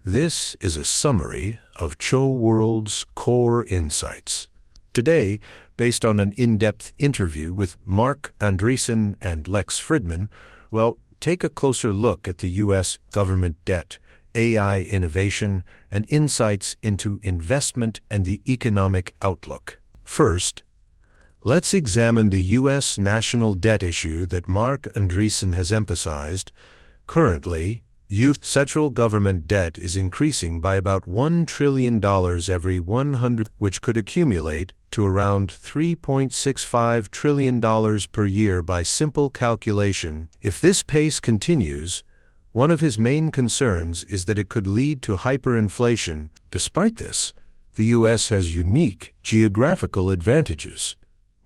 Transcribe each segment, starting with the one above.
This is a summary of Cho World's core insights. Today, based on an in-depth interview with Marc Andreessen and Lex Fridman, we'll take a closer look at the U.S. government debt, AI innovation, and insights into investment and the economic outlook. First, let's examine the U.S. national debt issue that Marc Andreessen has emphasized. Currently, U.S. central government debt is increasing by about $1 trillion every 100, which could accumulate to around $3.65 trillion per year by simple calculation. If this pace continues, one of his main concerns is that it could lead to hyperinflation. Despite this, the U.S. has unique geographical advantages,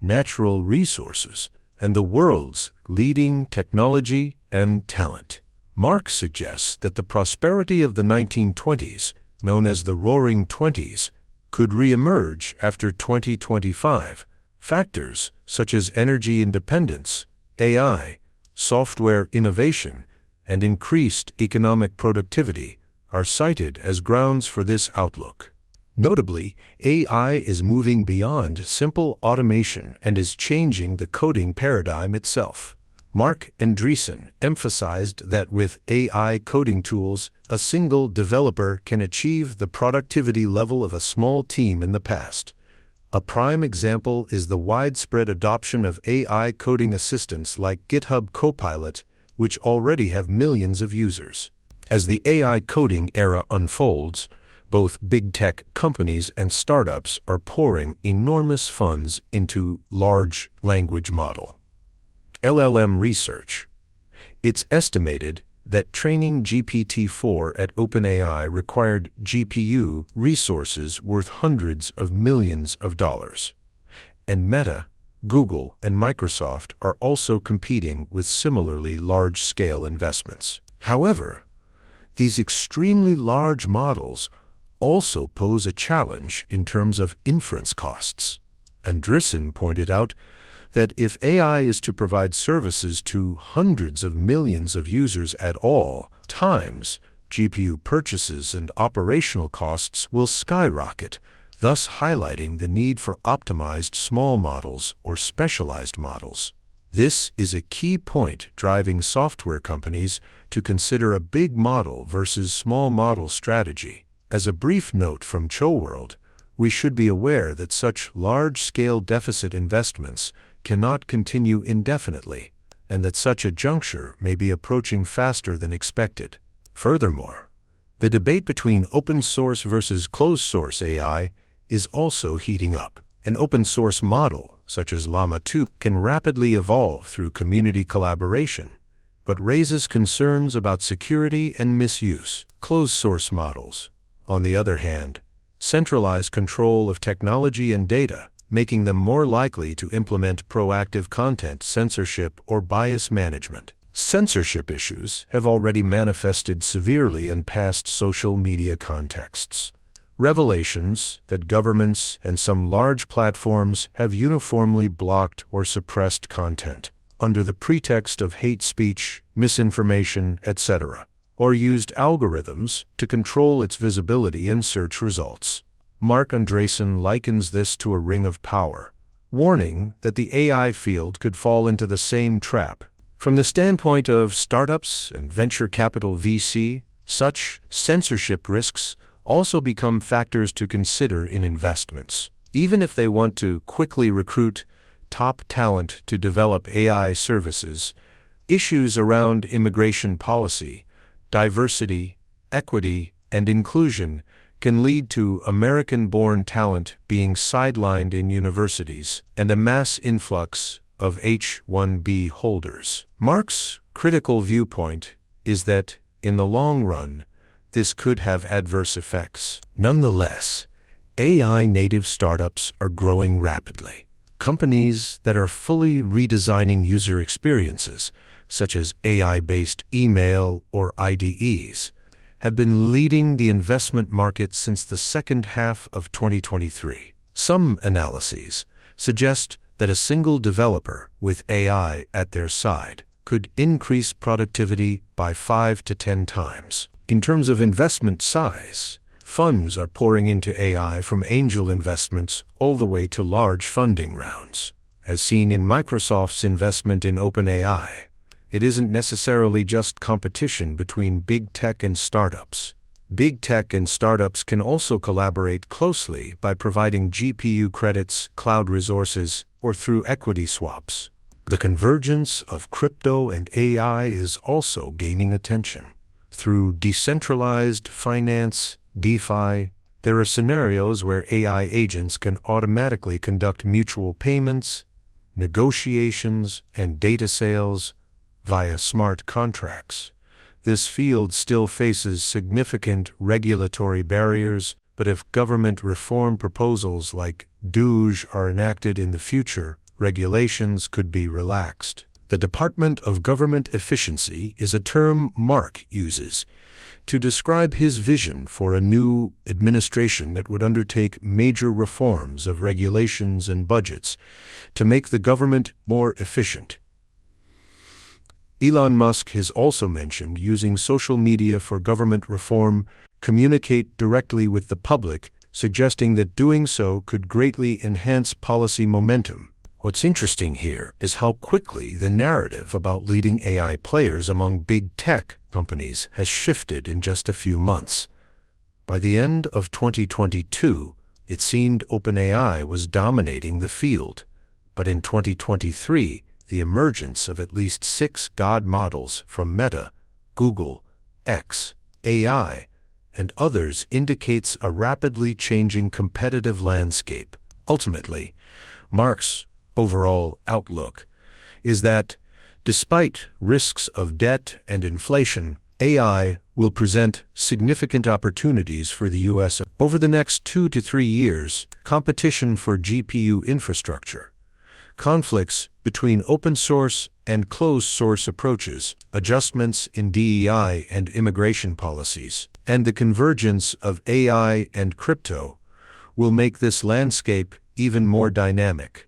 natural resources, and the world's leading technology and talent. Marc suggests that the prosperity of the 1920s, known as the Roaring Twenties, could re-emerge after 2025. Factors such as energy independence, AI, software innovation, and increased economic productivity are cited as grounds for this outlook. Notably, AI is moving beyond simple automation and is changing the coding paradigm itself. Marc Andreessen emphasized that with AI coding tools, a single developer can achieve the productivity level of a small team in the past. A prime example is the widespread adoption of AI coding assistants like GitHub Copilot, which already have millions of users. As the AI coding era unfolds, both big tech companies and startups are pouring enormous funds into large language model (LLM) research. It's estimated that training GPT-4 at OpenAI required GPU resources worth hundreds of millions of dollars. And Meta, Google, and Microsoft are also competing with similarly large-scale investments. However, these extremely large models also pose a challenge in terms of inference costs. Andreessen pointed out that if AI is to provide services to hundreds of millions of users at all times, GPU purchases and operational costs will skyrocket, thus highlighting the need for optimized small models or specialized models. This is a key point driving software companies to consider a big model versus small model strategy. As a brief note from Cho World, we should be aware that such large-scale deficit investments cannot continue indefinitely, and that such a juncture may be approaching faster than expected. Furthermore, the debate between open-source versus closed-source AI is also heating up. An open-source model, such as Llama 2, can rapidly evolve through community collaboration, but raises concerns about security and misuse. Closed-source models, on the other hand, centralize control of technology and data, making them more likely to implement proactive content censorship or bias management. Censorship issues have already manifested severely in past social media contexts. Revelations that governments and some large platforms have uniformly blocked or suppressed content under the pretext of hate speech, misinformation, etc., or used algorithms to control its visibility in search results. Marc Andreessen likens this to a ring of power, warning that the AI field could fall into the same trap. From the standpoint of startups and venture capital VC, such censorship risks also become factors to consider in investments. Even if they want to quickly recruit top talent to develop AI services, issues around immigration policy, diversity, equity, and inclusion can lead to American-born talent being sidelined in universities and a mass influx of H-1B holders. Marc's critical viewpoint is that, in the long run, this could have adverse effects. Nonetheless, AI-native startups are growing rapidly. Companies that are fully redesigning user experiences, such as AI-based email or IDEs, have been leading the investment market since the second half of 2023. Some analyses suggest that a single developer with AI at their side could increase productivity by 5 to 10 times. In terms of investment size, funds are pouring into AI from angel investments all the way to large funding rounds. As seen in Microsoft's investment in OpenAI, it isn't necessarily just competition between big tech and startups. Big tech and startups can also collaborate closely by providing GPU credits, cloud resources, or through equity swaps. The convergence of crypto and AI is also gaining attention. Through decentralized finance, DeFi, there are scenarios where AI agents can automatically conduct mutual payments, negotiations, and data sales via smart contracts. This field still faces significant regulatory barriers, but if government reform proposals like DOGE are enacted in the future, regulations could be relaxed. The Department of Government Efficiency is a term Marc uses to describe his vision for a new administration that would undertake major reforms of regulations and budgets to make the government more efficient. Elon Musk has also mentioned using social media for government reform, communicate directly with the public, suggesting that doing so could greatly enhance policy momentum. What's interesting here is how quickly the narrative about leading AI players among big tech companies has shifted in just a few months. By the end of 2022, it seemed OpenAI was dominating the field, but in 2023, the emergence of at least 6 God models from Meta, Google, X, AI, and others indicates a rapidly changing competitive landscape. Ultimately, Marc's overall outlook is that, despite risks of debt and inflation, AI will present significant opportunities for the U.S. Over the next 2 to 3 years. Competition for GPU infrastructure, conflicts between open-source and closed-source approaches, adjustments in DEI and immigration policies, and the convergence of AI and crypto will make this landscape even more dynamic.